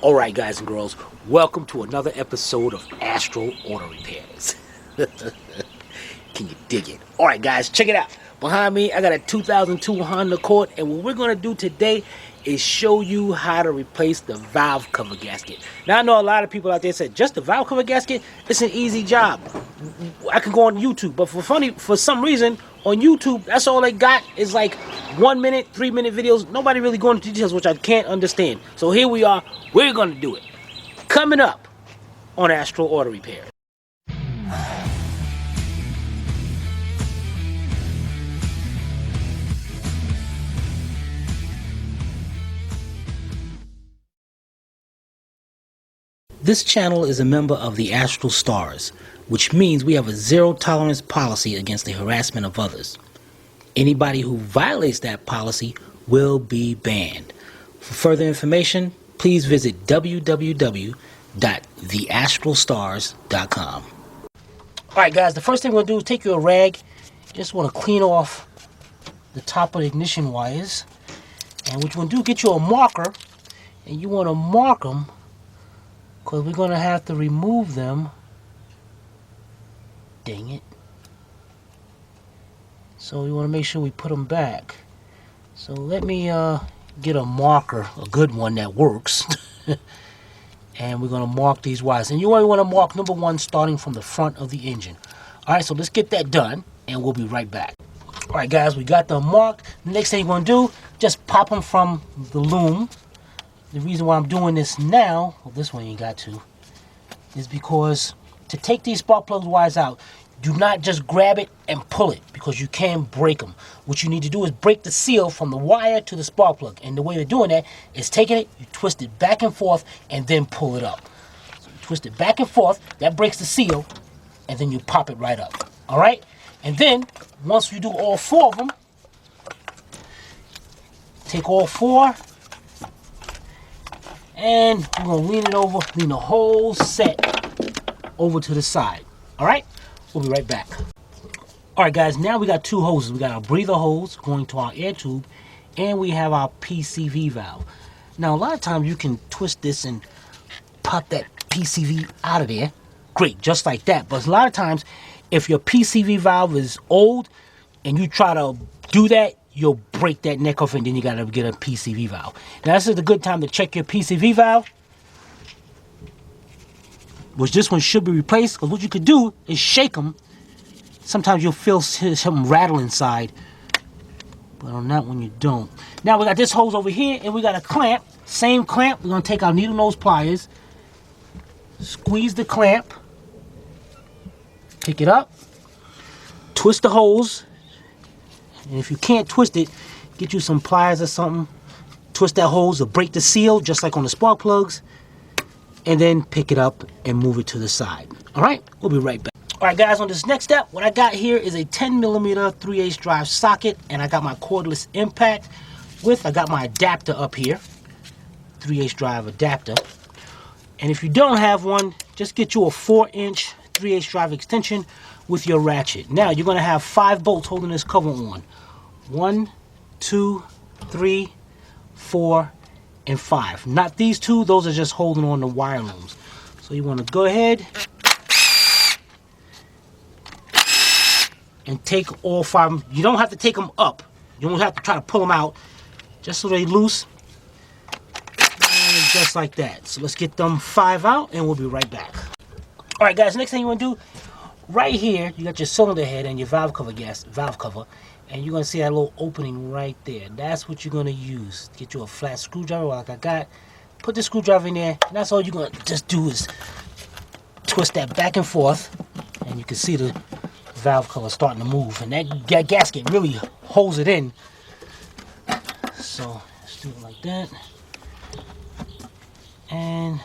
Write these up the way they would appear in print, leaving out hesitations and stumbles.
Alright guys and girls, welcome to another episode of Astral Auto Repairs. Can you dig it? Alright guys, check it out. Behind me, I got a 2002 Honda Accord, and what we're going to do today is show you how to replace the valve cover gasket. Now I know a lot of people out there said, just the valve cover gasket? It's an easy job. I can go on YouTube, but for some reason, on YouTube, that's all they got is like 1 minute, 3-minute videos. Nobody really going into details, which I can't understand. So here we are, we're going to do it. Coming up on Astral Auto Repair. This channel is a member of the Astral Stars, which means we have a zero-tolerance policy against the harassment of others. Anybody who violates that policy will be banned. For further information, please visit www.theastralstars.com. Alright guys, the first thing we're going to do is take your rag. You just want to clean off the top of the ignition wires. And what you want to do, get you a marker, and you want to mark them, because we're going to have to remove them. Dang it. So we want to make sure we put them back. So let me get a marker, a good one that works. And we're going to mark these wires. And you only want to mark number 1 starting from the front of the engine. Alright, so let's get that done and we'll be right back. Alright guys, we got them marked. The next thing you're going to do, just pop them from the loom. The reason why I'm doing this now, well, this one you got to, is because to take these spark plug wires out, do not just grab it and pull it, because you can break them. What you need to do is break the seal from the wire to the spark plug. And the way of doing that is taking it, you twist it back and forth, and then pull it up. So you twist it back and forth, that breaks the seal, and then you pop it right up. Alright? And then, once you do all 4 of them, take all 4, and we're going to lean it over, lean the whole set over to the side. Alright? We'll be right back. Alright guys, now we got 2 hoses. We got our breather hose going to our air tube, and we have our PCV valve. Now a lot of times you can twist this and pop that PCV out of there. Great, just like that. But a lot of times, if your PCV valve is old and you try to do that, you'll break that neck off, and then you gotta get a PCV valve. Now this is a good time to check your PCV valve, which this one should be replaced, because what you could do is shake them. Sometimes you'll feel something rattle inside, but on that one you don't. Now we got this hose over here, and we got a clamp. Same clamp. We're going to take our needle nose pliers, squeeze the clamp, pick it up, twist the hose, and if you can't twist it, get you some pliers or something, twist that hose to break the seal, just like on the spark plugs, and then pick it up and move it to the side. Alright, we'll be right back. Alright guys, on this next step, what I got here is a 10mm 3/8 drive socket, and I got my cordless impact I got my adapter up here, 3/8 drive adapter. And if you don't have one, just get you a 4-inch 3/8 drive extension with your ratchet. Now you're going to have 5 bolts holding this cover on. 1, 2, 3, 4, and 5. Not these 2, those are just holding on the wire looms. So you want to go ahead and take all 5. You don't have to take them up. You don't have to try to pull them out. Just so they loose. And just like that. So let's get them 5 out and we'll be right back. Alright guys, next thing you want to do, right here, you got your cylinder head and your valve cover, and you're going to see that little opening right there. That's what you're going to use. Get you a flat screwdriver like I got. Put the screwdriver in there, and that's all you're going to just do is twist that back and forth, and you can see the valve cover starting to move. And that gasket really holds it in. So let's do it like that. And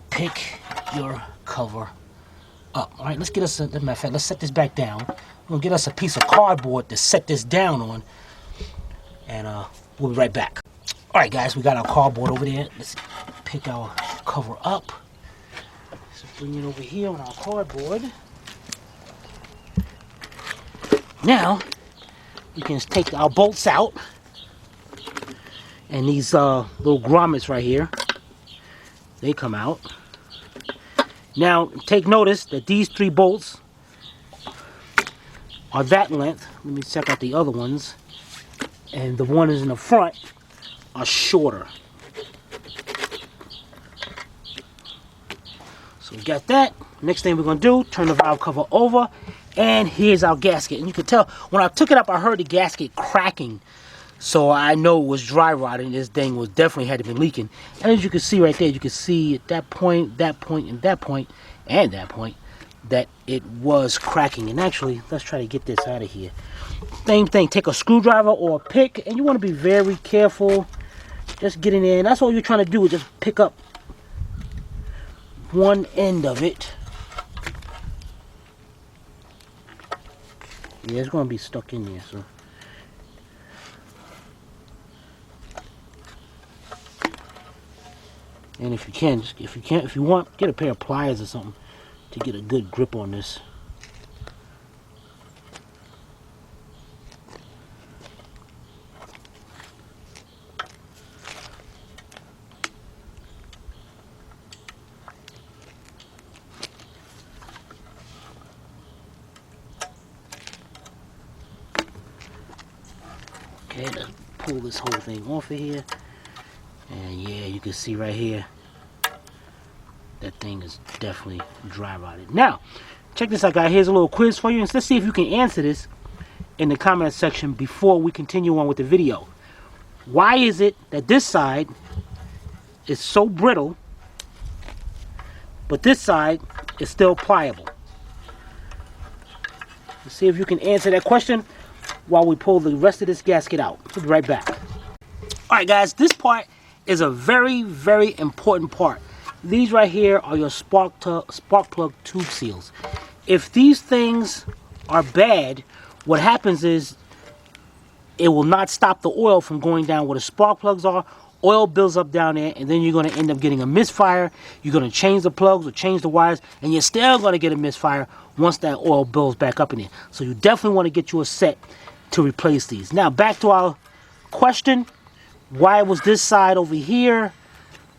pick your cover up. Alright, let's get us a, matter of fact, let's set this back down. We're gonna get us a piece of cardboard to set this down on, and we'll be right back. Alright guys, we got our cardboard over there. Let's pick our cover up. So bring it over here on our cardboard. Now we can take our bolts out, And these little grommets right here, they come out. Now, take notice that these 3 bolts are that length. Let me check out the other ones. And the ones in the front are shorter. So we got that. Next thing we're going to do, turn the valve cover over. And here's our gasket. And you can tell, when I took it up, I heard the gasket cracking. So I know it was dry rotting. This thing was definitely had to be leaking. And as you can see right there, you can see at that point, that point, and that point, and that point, that it was cracking. And actually, let's try to get this out of here. Same thing, take a screwdriver or a pick, and you want to be very careful. Just get in there, and that's all you're trying to do is just pick up one end of it. Yeah, it's going to be stuck in there, so. And if you can, if you want, get a pair of pliers or something to get a good grip on this. Okay, let's pull this whole thing off of here. And yeah, you can see right here, that thing is definitely dry rotted. Now, check this out, guys. Here's a little quiz for you. And let's see if you can answer this in the comment section before we continue on with the video. Why is it that this side is so brittle, but this side is still pliable? Let's see if you can answer that question while we pull the rest of this gasket out. We'll be right back. Alright guys, this part is a very, very important part. These right here are your spark plug tube seals. If these things are bad, what happens is it will not stop the oil from going down where the spark plugs are. Oil builds up down there, and then you're going to end up getting a misfire. You're going to change the plugs or change the wires, and you're still going to get a misfire once that oil builds back up in there. So you definitely want to get you a set to replace these. Now back to our question. Why was this side over here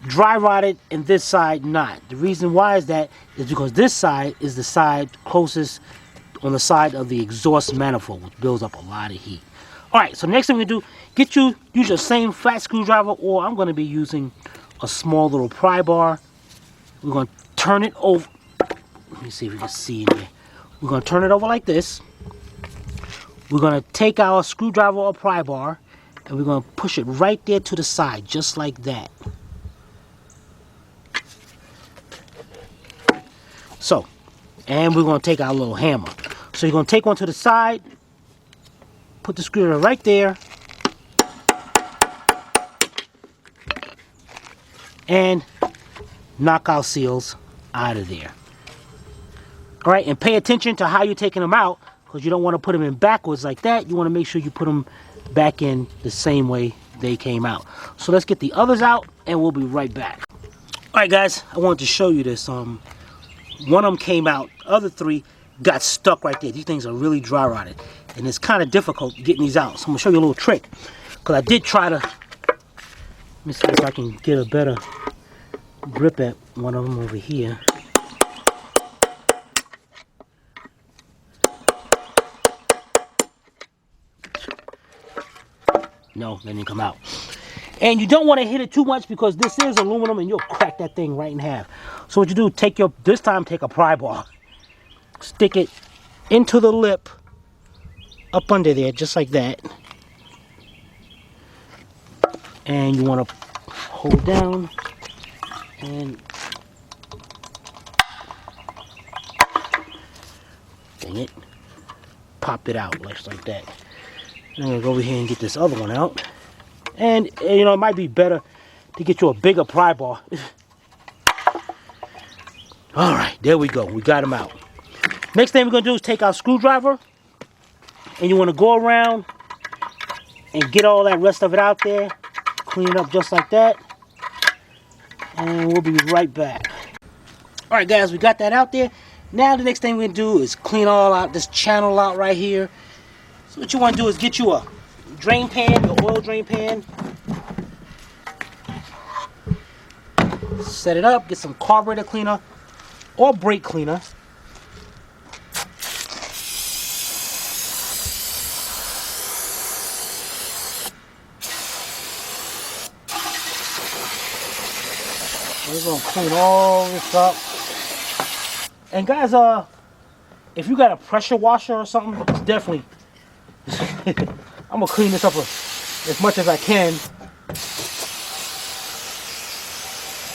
dry rotted and this side not? The reason why is because this side is the side closest on the side of the exhaust manifold, which builds up a lot of heat. Alright, so next thing we do, use your same flat screwdriver, or I'm going to be using a small little pry bar. We're going to turn it over. Let me see if you can see in there. We're going to turn it over like this. We're going to take our screwdriver or pry bar, and we're going to push it right there to the side, just like that. So, and we're going to take our little hammer. So you're going to take one to the side, put the screwdriver right there, and knock our seals out of there. Alright, and pay attention to how you're taking them out, because you don't want to put them in backwards like that. You want to make sure you put them back in the same way they came out. So let's get the others out, and we'll be right back. Alright guys, I wanted to show you this. One of them came out, other 3 got stuck right there. These things are really dry rotted, and it's kind of difficult getting these out. So I'm going to show you a little trick, because I did try to, let me see if I can get a better grip at one of them over here. No, they didn't come out. And you don't want to hit it too much, because this is aluminum and you'll crack that thing right in half. So what you do, take a pry bar, stick it into the lip, up under there, just like that. And you want to hold down and dang it, pop it out just like that. I'm going to go over here and get this other one out. And, you know, it might be better to get you a bigger pry bar. Alright, there we go. We got them out. Next thing we're going to do is take our screwdriver. And you want to go around and get all that rest of it out there. Clean it up just like that. And we'll be right back. Alright guys, we got that out there. Now the next thing we're going to do is clean all out this channel out right here. So what you want to do is get you a drain pan, your oil drain pan. Set it up, get some carburetor cleaner or brake cleaner. We're gonna clean all this up. And guys, if you got a pressure washer or something, it's definitely I'm gonna clean this up as much as I can.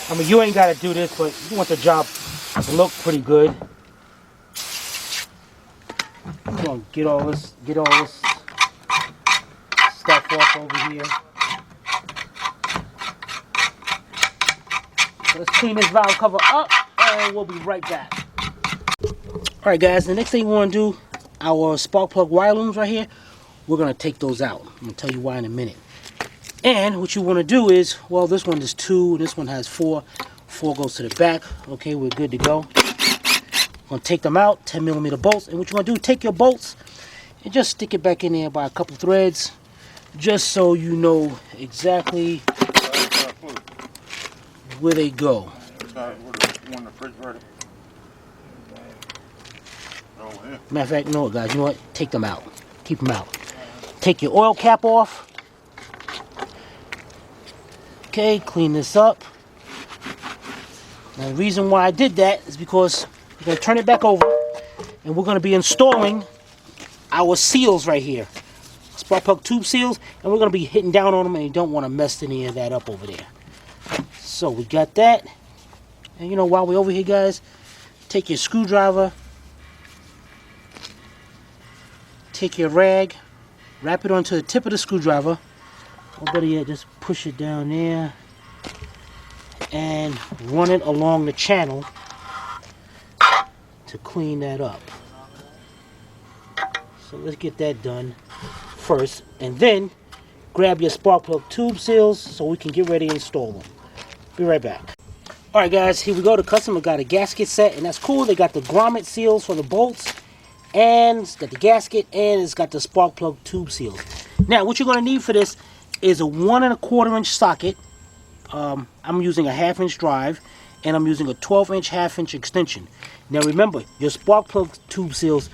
I mean, you ain't gotta do this, but you want the job to look pretty good. We're gonna get all this stuff off over here. So let's clean this valve cover up, and we'll be right back. All right, guys. The next thing we want to do, our spark plug wire looms right here, we're gonna take those out. I'm gonna tell you why in a minute. And what you want to do is, well, this one is 2, this one has 4. 4 goes to the back. Okay, we're good to go. I'm gonna take them out, 10mm bolts. And what you're gonna do, take your bolts and just stick it back in there by a couple threads, just so you know exactly where they go. Matter of fact, no, guys, you know what? Take them out. Keep them out. Take your oil cap off. Okay, clean this up. Now, the reason why I did that is because we're going to turn it back over and we're going to be installing our seals right here. Spark plug tube seals, and we're going to be hitting down on them, and you don't want to mess any of that up over there. So we got that. And you know, while we're over here, guys, take your screwdriver, take your rag, wrap it onto the tip of the screwdriver, or better yet, just push it down there and run it along the channel to clean that up. So let's get that done first, and then grab your spark plug tube seals so we can get ready to install them. Be right back. Alright guys, here we go. The customer got a gasket set, and that's cool. They got the grommet seals for the bolts, and it's got the gasket, and it's got the spark plug tube seals. Now what you're going to need for this is a 1 1/4 inch socket. I'm using a 1/2 inch drive, and I'm using a 12-inch 1/2 inch extension. Now remember, your spark plug tube seals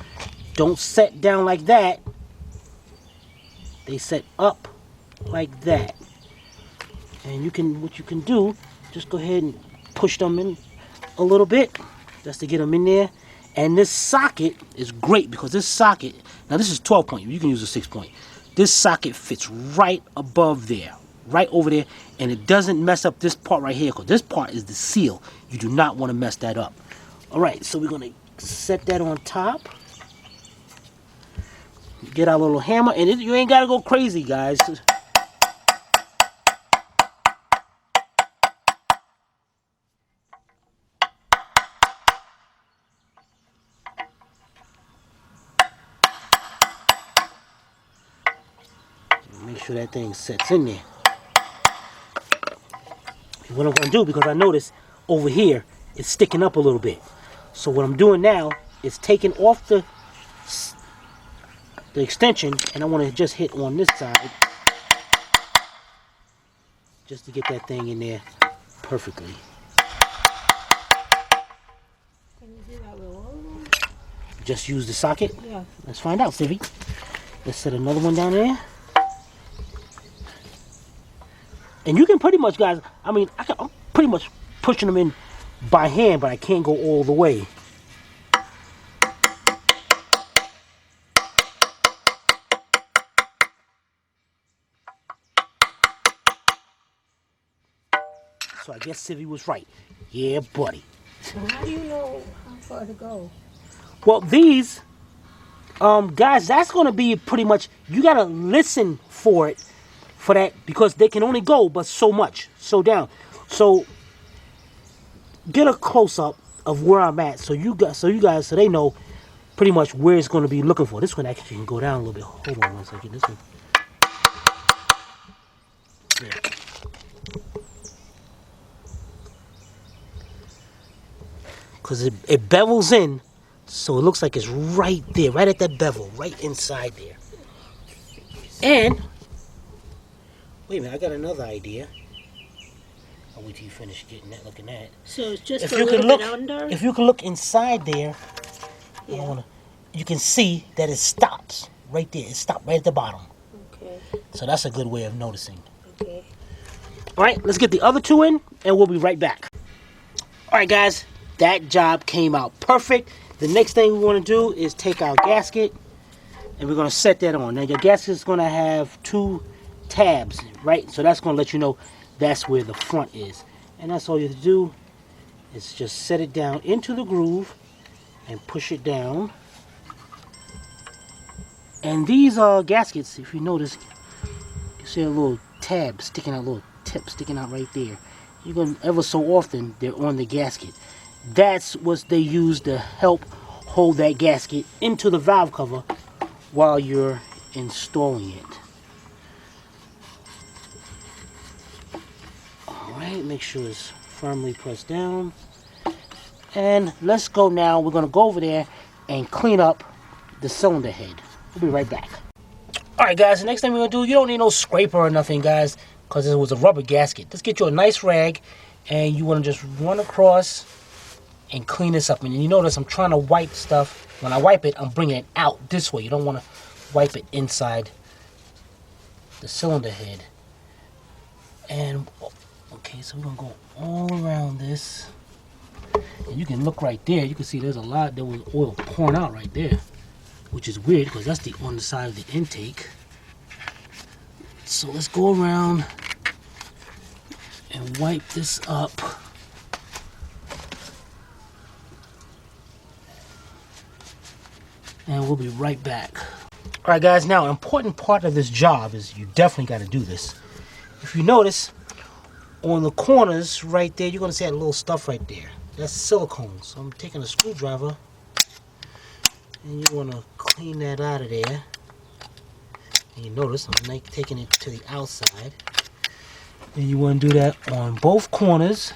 don't set down like that. They set up like that. And what you can do, just go ahead and push them in a little bit, just to get them in there. And this socket is great because this socket, now this is 12 point, you can use a 6 point. This socket fits right above there, right over there, and it doesn't mess up this part right here, because this part is the seal. You do not want to mess that up. Alright, so we're going to set that on top. Get our little hammer, and you ain't got to go crazy, guys. Make sure that thing sets in there. What I'm going to do, because I notice over here it's sticking up a little bit. So what I'm doing now is taking off the extension, and I want to just hit on this side just to get that thing in there perfectly. Can you do that with all of them? Just use the socket? Yeah. Let's find out, Stevie. Let's set another one down there. And you can pretty much, guys, I mean, I'm pretty much pushing them in by hand, but I can't go all the way. So I guess Civvy was right. Yeah, buddy. So how do you know how far to go? Well, these, guys, that's going to be pretty much, you got to listen for it, for that, because they can only go but so much, so down. So get a close-up of where I'm at, so they know pretty much where it's going to be looking for. This one actually can go down a little bit. Hold on one second. This one. Yeah. Because it bevels in, so it looks like it's right there, right at that bevel, right inside there. And, wait a minute, I got another idea. I'll wait till you finish getting that, looking at it. So it's just If a you little can look, bit under? if you can look inside there, Yeah. you can see that it stops right there. It stopped right at the bottom. Okay. So that's a good way of noticing. Okay. All right, let's get the other two in, and we'll be right back. All right, guys, that job came out perfect. The next thing we want to do is take our gasket, and we're going to set that on. Now, your gasket is going to have 2 tabs, right? So that's going to let you know that's where the front is. And that's all you have to do is just set it down into the groove and push it down. And these gaskets, if you notice, you see a little tab sticking out, a little tip sticking out right there. You're going to, ever so often, they're on the gasket. That's what they use to help hold that gasket into the valve cover while you're installing it. Alright, make sure it's firmly pressed down. And let's go now. We're going to go over there and clean up the cylinder head. We'll be right back. Alright guys, the next thing we're going to do, you don't need no scraper or nothing, guys, because it was a rubber gasket. Let's get you a nice rag, and you want to just run across and clean this up. And you notice I'm trying to wipe stuff. When I wipe it, I'm bringing it out this way. You don't want to wipe it inside the cylinder head. And, okay, so we're going to go all around this. And you can look right there. You can see there's a lot. There was oil pouring out right there, which is weird because that's the on the side of the intake. So let's go around and wipe this up. And we'll be right back. Alright guys, now an important part of this job is you definitely got to do this. If you notice, on the corners right there, you're going to see that little stuff right there. That's silicone. So I'm taking a screwdriver, and you want to clean that out of there. And you notice I'm like taking it to the outside. And you want to do that on both corners,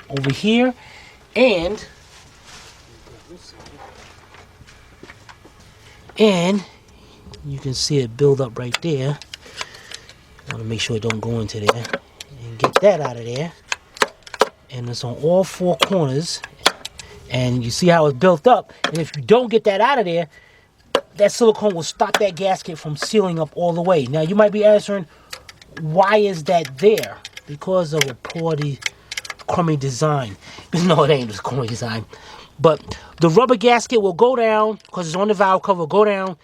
over here, and you can see it build up right there. I want to make sure it don't go into there. And get that out of there. And it's on all 4 corners. And you see how it's built up. And if you don't get that out of there, that silicone will stop that gasket from sealing up all the way. Now you might be answering, why is that there? Because of a poorly crummy design. No, it ain't just crummy design. But the rubber gasket will go down, because it's on the valve cover, go down,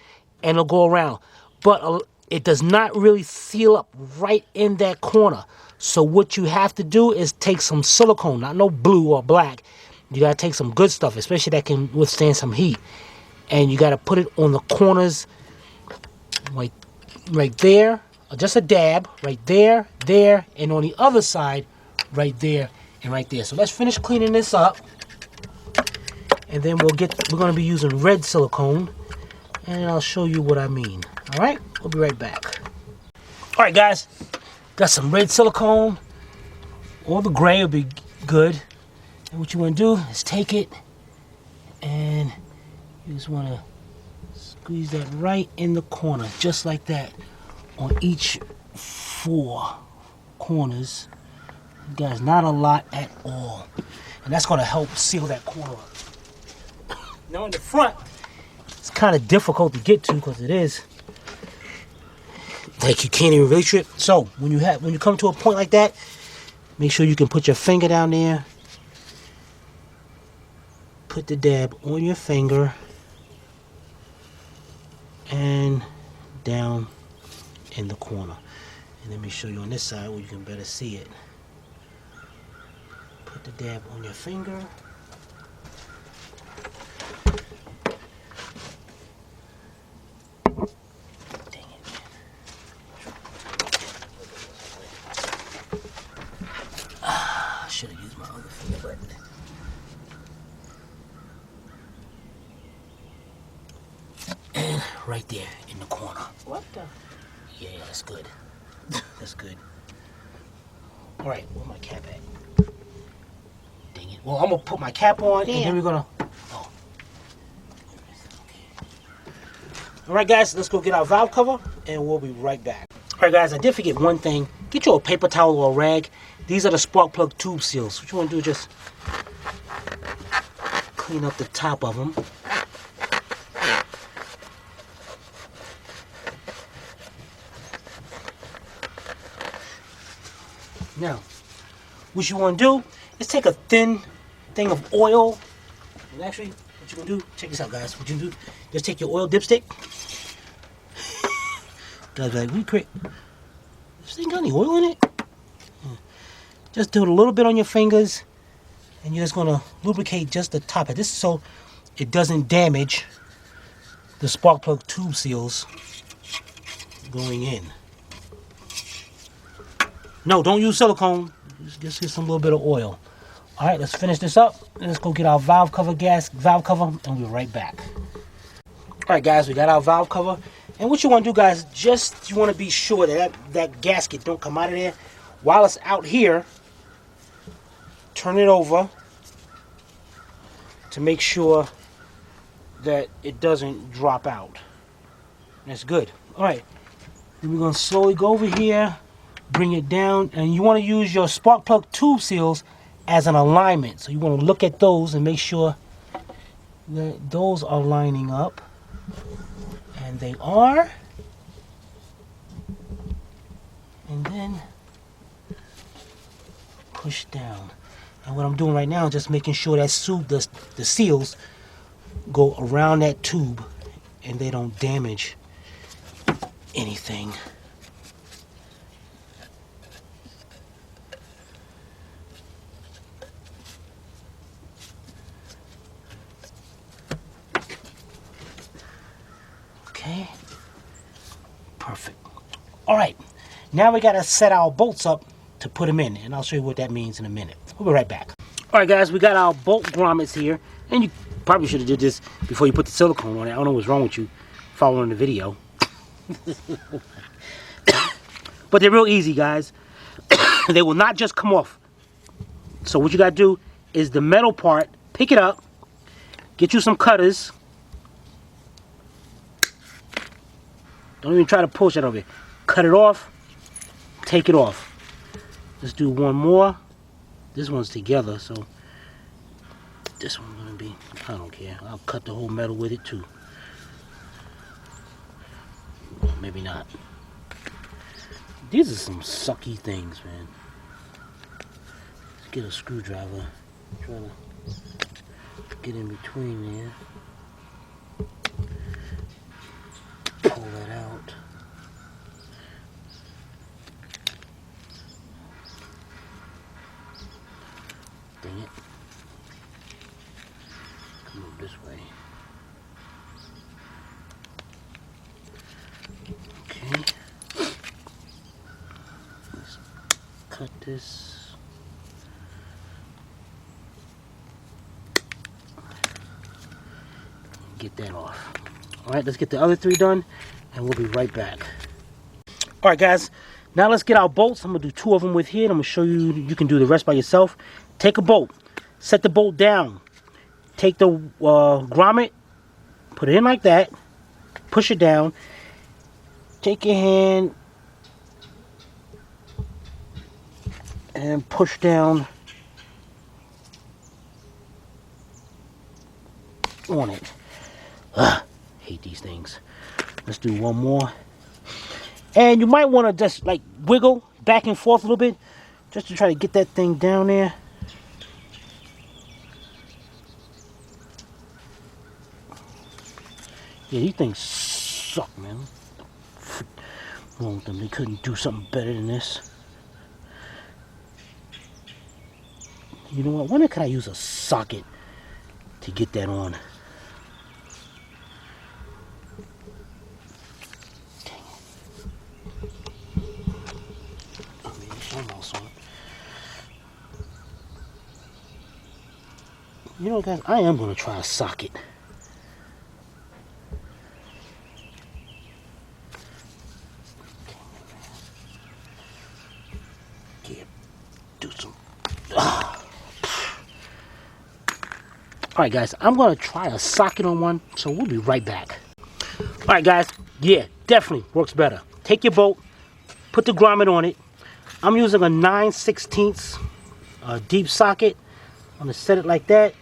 and it'll go around. But it does not really seal up right in that corner. So what you have to do is take some silicone, not no blue or black. You got to take some good stuff, especially that can withstand some heat. And you got to put it on the corners, right there, just a dab, right there, there, and on the other side, right there and right there. So let's finish cleaning this up. And then we're going to be using red silicone, and I'll show you what I mean. All right, we'll be right back. All right, guys, got some red silicone. All the gray will be good. And what you want to do is take it, and you just want to squeeze that right in the corner, just like that, on each 4 corners. Guys, not a lot at all, and that's going to help seal that corner up. Now in the front, it's kind of difficult to get to because it is like you can't even reach it. So when you come to a point like that, make sure you can put your finger down there. Put the dab on your finger and down in the corner. And let me show you on this side where you can better see it. Put the dab on your finger. Should have used my other finger, and right there in the corner. What the? Yeah, that's good. That's good. All right, where's my cap at? Dang it. Well, I'm gonna put my cap on, and then we're gonna. Oh. All right, guys, let's go get our valve cover, and we'll be right back. All right, guys, I did forget one thing. Get you a paper towel or a rag, These are the spark plug tube seals. What you want to do is just clean up the top of them. Now, what you want to do is take a thin thing of oil. And actually, what you gonna do? Check this out, guys. What you do? Just take your oil dipstick. Guys, be like, we create. This thing got any oil in it? Just do it a little bit on your fingers, and you're just gonna lubricate just the top of this, so it doesn't damage the spark plug tube seals going in. No, don't use silicone. Just get some little bit of oil. All right, let's finish this up. Let's go get our valve cover, and we'll be right back. All right, guys, we got our valve cover. And what you want to do, guys, just you want to be sure that gasket don't come out of there. While it's out here, turn it over to make sure that it doesn't drop out. That's good. All right, then we're going to slowly go over here, bring it down, and you want to use your spark plug tube seals as an alignment. So you want to look at those and make sure that those are lining up. And they are. And then push down. And what I'm doing right now is just making sure that the seals go around that tube and they don't damage anything. Okay, perfect. All right, now we gotta set our bolts up to put them in, and I'll show you what that means in a minute. We'll be right back. All right, guys, we got our bolt grommets here, and you probably should have did this before you put the silicone on it. I don't know what's wrong with you following the video. But they're real easy, guys. They will not just come off. So what you gotta do is the metal part, pick it up, get you some cutters. Don't even try to push it over here. Cut it off, take it off. Let's do one more. This one's together, so this one's gonna be, I don't care. I'll cut the whole metal with it too. Well, maybe not. These are some sucky things, man. Let's get a screwdriver. Try to get in between there. Pull that out. Dang it. Come over this way. Okay. Let's cut this. Get that off. Alright, let's get the other three done, and we'll be right back. Alright, guys, now let's get our bolts. I'm going to do 2 of them with here, and I'm going to show you, you can do the rest by yourself. Take a bolt, set the bolt down, take the grommet, put it in like that, push it down, take your hand, and push down on it. Hate these things. Let's do one more. And you might want to just like wiggle back and forth a little bit just to try to get that thing down there. Yeah, these things suck, man. What's wrong with them? They couldn't do something better than this. You know what? When could I use a socket to get that on? You know, guys, I am going to try a socket. Yeah, do some. Alright, guys, I'm going to try a socket on one, so we'll be right back. Alright, guys, yeah, definitely works better. Take your bolt, put the grommet on it, I'm using a 9/16 deep socket. I'm going to set it like that.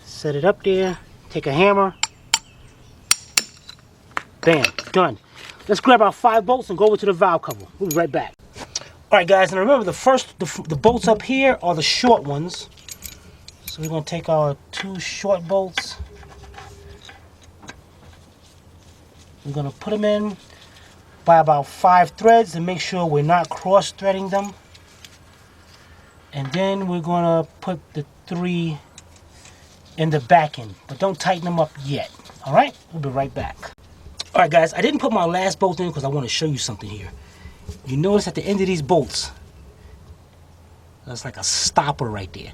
Set it up there. Take a hammer. Bam. Done. Let's grab our 5 bolts and go over to the valve cover. We'll be right back. Alright guys, and remember the bolts up here are the short ones. So we're going to take our 2 short bolts. We're going to put them in by about 5 threads and make sure we're not cross-threading them. And then we're going to put the 3 in the back end, but don't tighten them up yet. Alright, we'll be right back. Alright guys, I didn't put my last bolt in because I want to show you something here. You notice at the end of these bolts, that's like a stopper right there.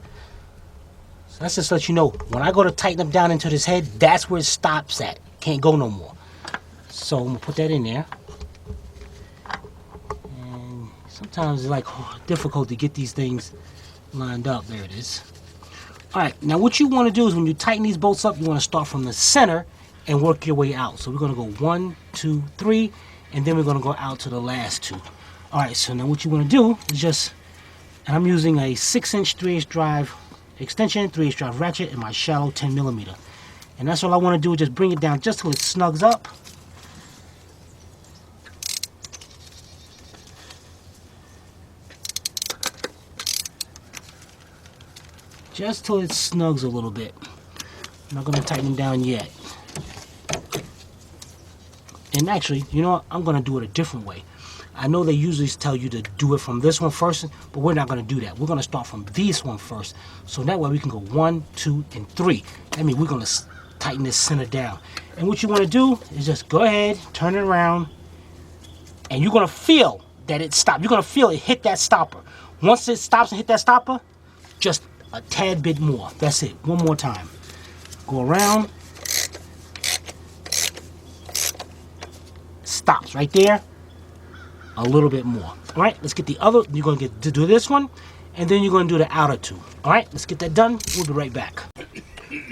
So that's just to let you know, when I go to tighten them down into this head, that's where it stops at. Can't go no more. So I'm going to put that in there. And sometimes it's like difficult to get these things lined up. There it is. Alright, now what you want to do is when you tighten these bolts up, you want to start from the center and work your way out. So we're going to go 1, 2, 3, and then we're going to go out to the last 2. Alright, so now what you want to do is just, and I'm using a 6-inch 3/8 drive extension, 3/8 drive ratchet, and my shallow 10mm. And that's all I want to do is just bring it down just till it snugs up. Just till it snugs a little bit. I'm not going to tighten them down yet. And actually, you know what? I'm going to do it a different way. I know they usually tell you to do it from this one first, but we're not going to do that. We're going to start from this one first. So that way we can go 1, 2, and 3. I mean, we're going to tighten this center down. And what you want to do is just go ahead, turn it around, and you're going to feel that it stopped. You're going to feel it hit that stopper. Once it stops and hit that stopper, just a tad bit more. That's it. One more time. Go around. Stops right there. A little bit more. All right, let's get the other. You're going to get to do this one, and then you're going to do the outer 2. All right, let's get that done. We'll be right back.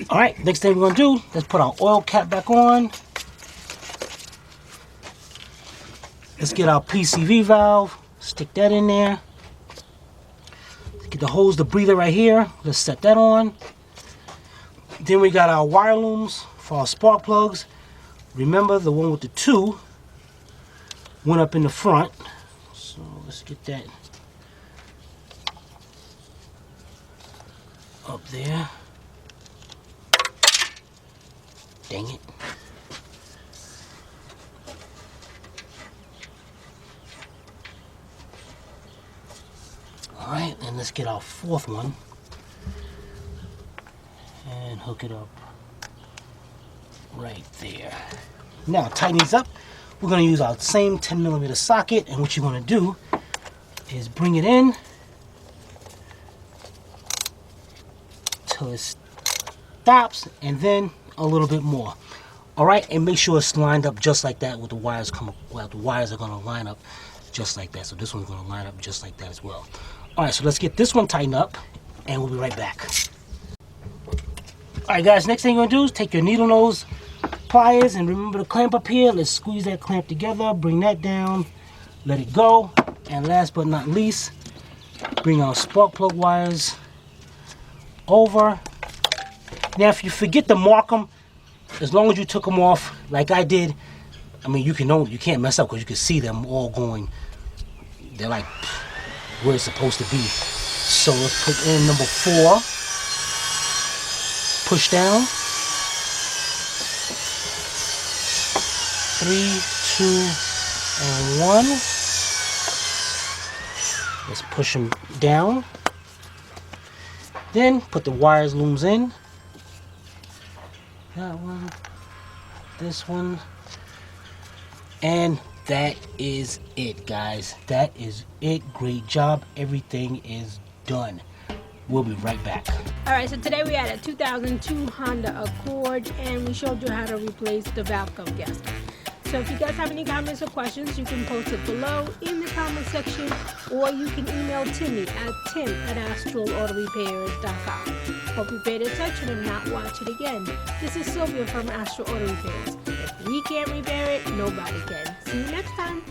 All right, next thing we're going to do, let's put our oil cap back on. Let's get our PCV valve. Stick that in there. Get the hose, the breather right here. Let's set that on. Then we got our wire looms for our spark plugs. Remember, the one with the 2 went up in the front. So let's get that up there. Dang it. Alright, and let's get our 4th one and hook it up right there. Now, tighten these up. We're going to use our same 10mm socket, and what you're going to do is bring it in till it stops, and then a little bit more. Alright, and make sure it's lined up just like that with the wires the wires are going to line up just like that. So this one's going to line up just like that as well. Alright, so let's get this one tightened up, and we'll be right back. Alright guys, next thing you're going to do is take your needle nose pliers, and remember the clamp up here. Let's squeeze that clamp together, bring that down, let it go, and last but not least, bring our spark plug wires over. Now if you forget to mark them, as long as you took them off like I did, I mean you can't mess up because you can see them all going, they're like where it's supposed to be. So let's put in number 4, push down, 3, 2, and 1. Let's push them down. Then put the wires looms in. That one, this one, and that is it, guys. That is it. Great job. Everything is done. We'll be right back. Alright, so today we had a 2002 Honda Accord, and we showed you how to replace the valve cover gasket. So if you guys have any comments or questions, you can post it below in the comment section, or you can email Timmy at tim@astralautorepairs.com. Hope you paid attention and not watch it again. This is Sylvia from Astral Auto Repairs. If we can't repair it, nobody can. See you next time.